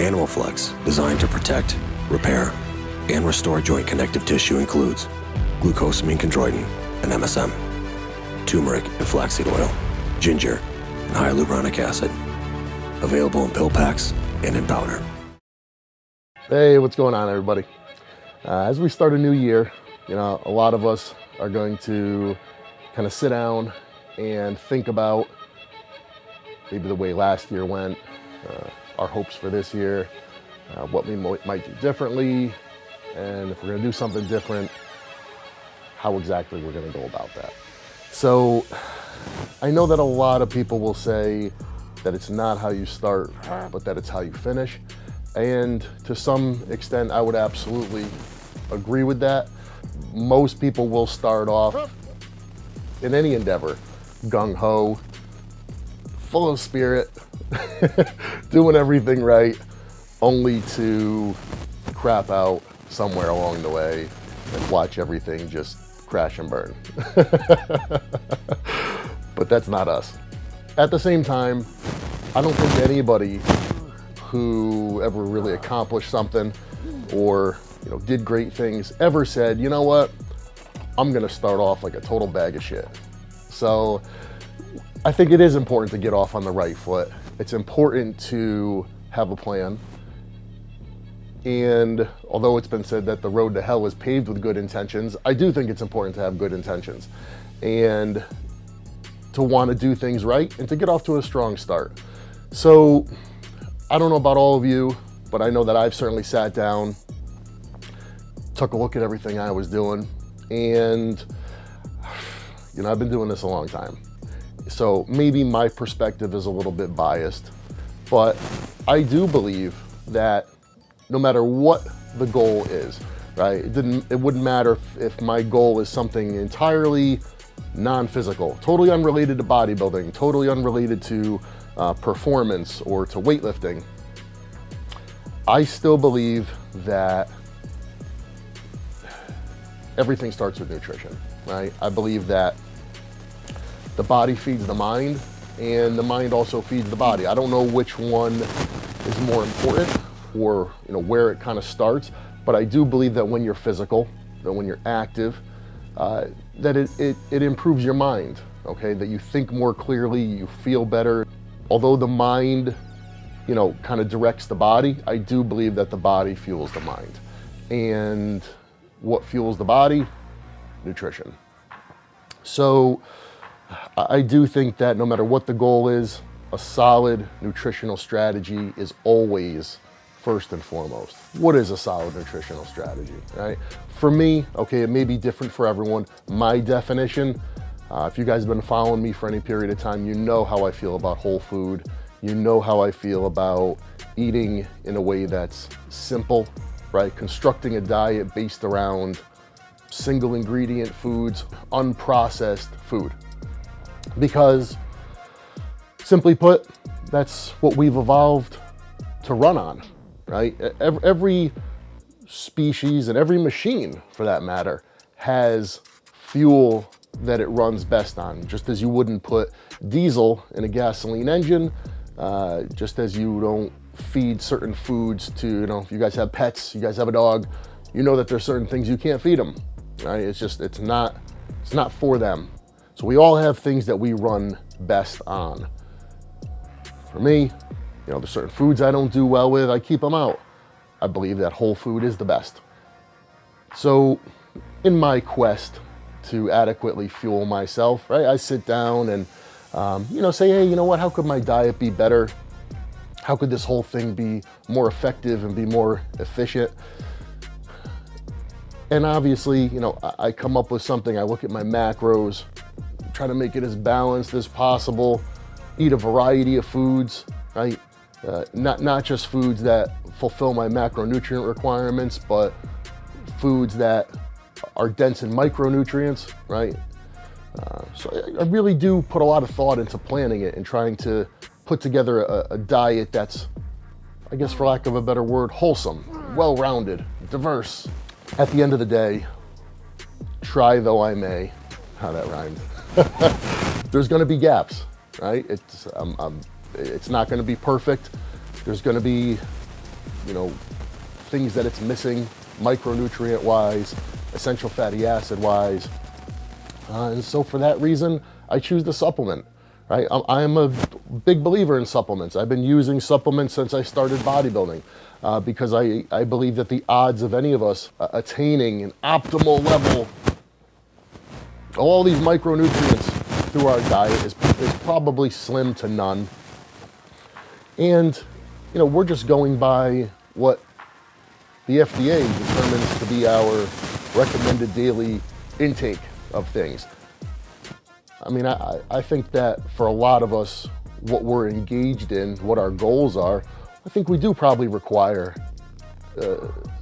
Animal Flex, designed to protect, repair, and restore joint connective tissue, includes glucosamine chondroitin and MSM, turmeric and flaxseed oil, ginger, and hyaluronic acid. Available in pill packs and in powder. Hey, what's going on, everybody? As we start a new year, a lot of us are going to kind of sit down and think about maybe the way last year went, our hopes for this year, what we might do differently, and if we're going to do something different, how exactly we're going to go about that. So I know that a lot of people will say that it's not how you start, but that it's how you finish. And to some extent, I would absolutely agree with that. Most people will start off in any endeavor gung-ho, full of spirit, doing everything right, only to crap out somewhere along the way and watch everything just crash and burn. But that's not us. At the same time, I don't think anybody who ever really accomplished something or did great things ever said, you know what, I'm gonna start off like a total bag of shit. So I think it is important to get off on the right foot. It's important to have a plan. And although it's been said that the road to hell is paved with good intentions, I do think it's important to have good intentions and to want to do things right and to get off to a strong start. So I don't know about all of you, but I know that I've certainly sat down, took a look at everything I was doing, and I've been doing this a long time. So maybe my perspective is a little bit biased, but I do believe that no matter what the goal is, right? It wouldn't matter if my goal is something entirely non-physical, totally unrelated to bodybuilding, totally unrelated to performance or to weightlifting. I still believe that everything starts with nutrition, right? I believe that the body feeds the mind and the mind also feeds the body. I don't know which one is more important or where it kind of starts, but I do believe that when you're physical, that when you're active, that it improves your mind, okay? That you think more clearly, you feel better. Although the mind, kind of directs the body, I do believe that the body fuels the mind. And what fuels the body? Nutrition. So I do think that no matter what the goal is, a solid nutritional strategy is always first and foremost. What is a solid nutritional strategy, right? For me, okay, it may be different for everyone. My definition, if you guys have been following me for any period of time, you know how I feel about whole food. You know how I feel about eating in a way that's simple, right? Constructing a diet based around single ingredient foods, unprocessed food. Because simply put, that's what we've evolved to run on, right? Every species and every machine, for that matter, has fuel that it runs best on. Just as you wouldn't put diesel in a gasoline engine, just as you don't feed certain foods to, if you guys have pets, you guys have a dog, you know that there's certain things you can't feed them, right? It's not for them. So we all have things that we run best on. For me, there's certain foods I don't do well with, I keep them out. I believe that whole food is the best. So in my quest to adequately fuel myself, right, I sit down and, say, hey, how could my diet be better? How could this whole thing be more effective and be more efficient? And obviously, I come up with something, I look at my macros, try to make it as balanced as possible, eat a variety of foods, right? Not just foods that fulfill my macronutrient requirements, but foods that are dense in micronutrients, right? So I really do put a lot of thought into planning it and trying to put together a diet that's, I guess for lack of a better word, wholesome, well-rounded, diverse. At the end of the day, try though I may, how that rhymed, there's gonna be gaps, right? It's not gonna be perfect. There's gonna be things that it's missing, micronutrient-wise, essential fatty acid-wise. And so for that reason, I choose the supplement, right? I am a big believer in supplements. I've been using supplements since I started bodybuilding because I believe that the odds of any of us attaining an optimal level of all these micronutrients through our diet is probably slim to none. And, we're just going by what the FDA determines to be our recommended daily intake of things. I mean, I think that for a lot of us, what we're engaged in, what our goals are, I think we do probably require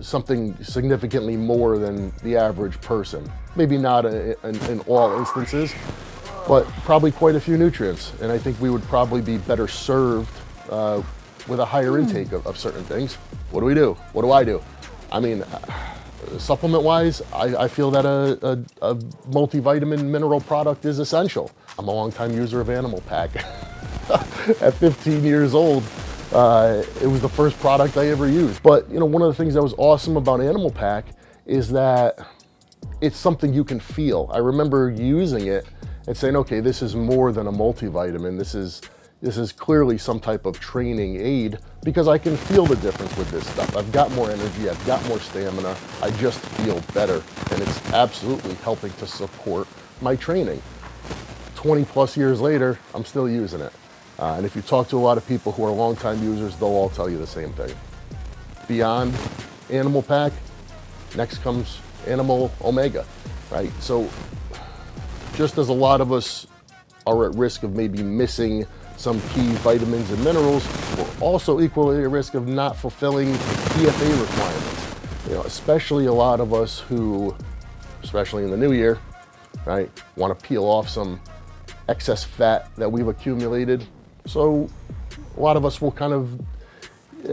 something significantly more than the average person. Maybe not in all instances, but probably quite a few nutrients. And I think we would probably be better served with a higher intake of certain things. What do we do? What do I do? I mean, supplement-wise, I feel that a multivitamin mineral product is essential. I'm a longtime user of Animal Pack. At 15 years old, it was the first product I ever used. But one of the things that was awesome about Animal Pack is that it's something you can feel. I remember using it and saying, okay, this is more than a multivitamin. This is clearly some type of training aid because I can feel the difference with this stuff. I've got more energy, I've got more stamina, I just feel better, and it's absolutely helping to support my training. 20 plus years later, I'm still using it. And if you talk to a lot of people who are longtime users, they'll all tell you the same thing. Beyond Animal Pack, next comes Animal Omega, right? So just as a lot of us are at risk of maybe missing some key vitamins and minerals, we're also equally at risk of not fulfilling EFA requirements. Especially a lot of us who, especially in the new year, right, want to peel off some excess fat that we've accumulated. So a lot of us will kind of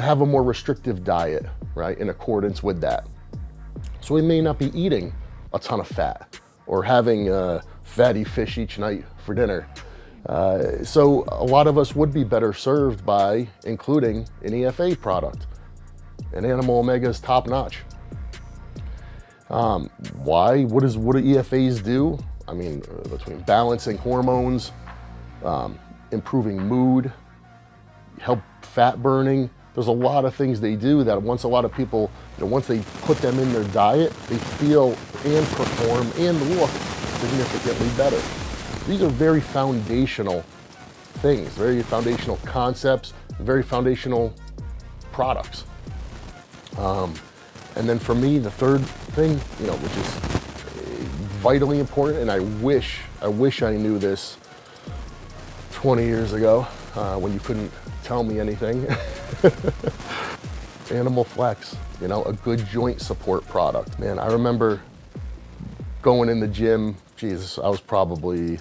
have a more restrictive diet, right, in accordance with that. So we may not be eating a ton of fat or having fatty fish each night for dinner. So a lot of us would be better served by including an EFA product. And Animal Omega is top notch. Why? What do EFAs do? I mean, between balancing hormones, improving mood, help fat burning. There's a lot of things they do that once a lot of people, once they put them in their diet, they feel and perform and look significantly better. These are very foundational things, very foundational concepts, very foundational products. And then for me, the third thing, which is vitally important, and I wish I knew this 20 years ago when you couldn't tell me anything. Animal Flex, a good joint support product. Man, I remember going in the gym, Jesus, I was probably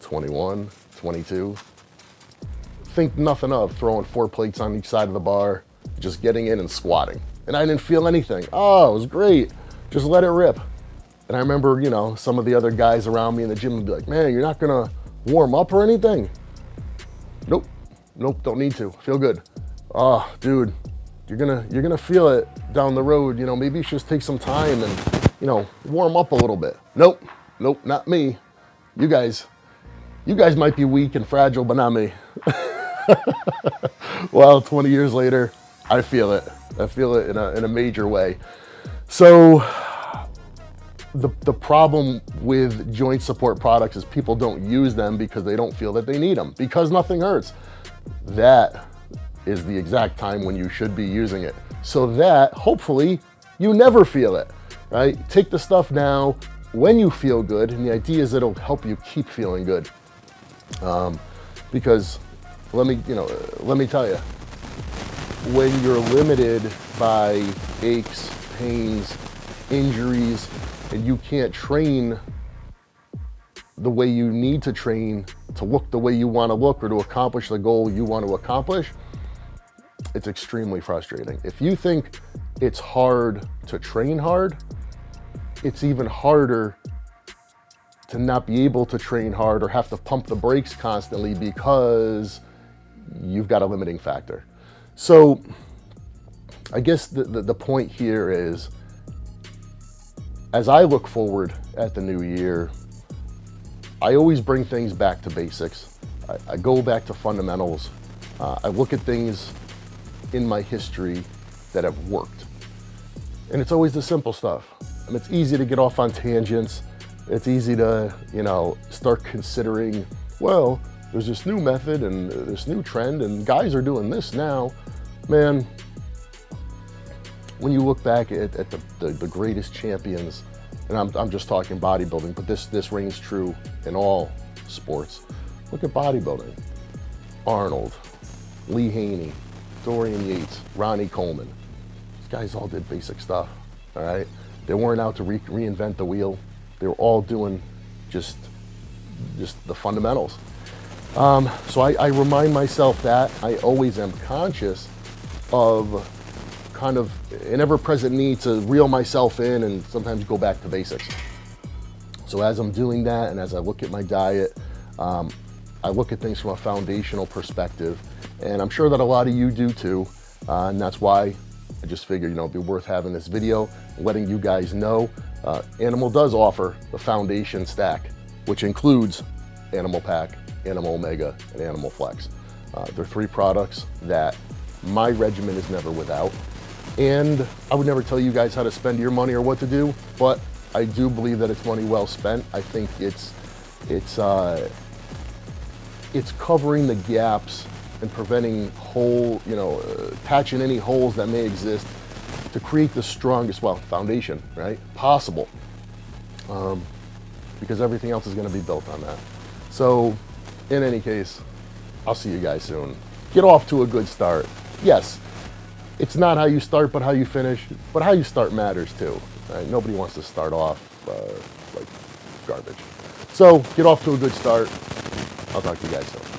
21, 22. Think nothing of throwing 4 plates on each side of the bar, just getting in and squatting. And I didn't feel anything. Oh, it was great. Just let it rip. And I remember, some of the other guys around me in the gym would be like, man, you're not gonna warm up or anything? Nope, don't need to. Feel good. Oh, dude, you're gonna feel it down the road. Maybe you should just take some time and, warm up a little bit. Nope, not me. You guys might be weak and fragile, but not me. Well, 20 years later, I feel it. I feel it in a major way. So the problem with joint support products is people don't use them because they don't feel that they need them, because nothing hurts. That is the exact time when you should be using it, so that hopefully you never feel it, right? Take the stuff now when you feel good, and the idea is it'll help you keep feeling good. Because let me tell you, when you're limited by aches, pains, injuries, and you can't train the way you need to train to look the way you want to look or to accomplish the goal you want to accomplish, it's extremely frustrating. If you think it's hard to train hard, it's even harder to not be able to train hard or have to pump the brakes constantly because you've got a limiting factor. So I guess the point here is, as I look forward at the new year, I always bring things back to basics. I go back to fundamentals. I look at things in my history that have worked. And it's always the simple stuff. I mean, it's easy to get off on tangents. It's easy to, start considering, well, there's this new method and this new trend and guys are doing this now. Man, when you look back at the greatest champions, and I'm just talking bodybuilding, but this reigns true in all sports. Look at bodybuilding. Arnold, Lee Haney, Dorian Yates, Ronnie Coleman. These guys all did basic stuff, all right? They weren't out to reinvent the wheel. They were all doing just the fundamentals. So I remind myself that. I always am conscious of kind of an ever-present need to reel myself in and sometimes go back to basics. So as I'm doing that, and as I look at my diet, I look at things from a foundational perspective, and I'm sure that a lot of you do too, and that's why I just figured, it'd be worth having this video, letting you guys know. Animal does offer the foundation stack, which includes Animal Pack, Animal Omega, and Animal Flex. They're 3 products that my regimen is never without. And I would never tell you guys how to spend your money or what to do, but I do believe that it's money well spent. I think it's covering the gaps and preventing patching any holes that may exist to create the strongest, foundation, right, possible. Because everything else is going to be built on that. So, in any case, I'll see you guys soon. Get off to a good start. Yes, it's not how you start, but how you finish. But how you start matters too. Right? Nobody wants to start off like garbage. So, get off to a good start. I'll talk to you guys soon.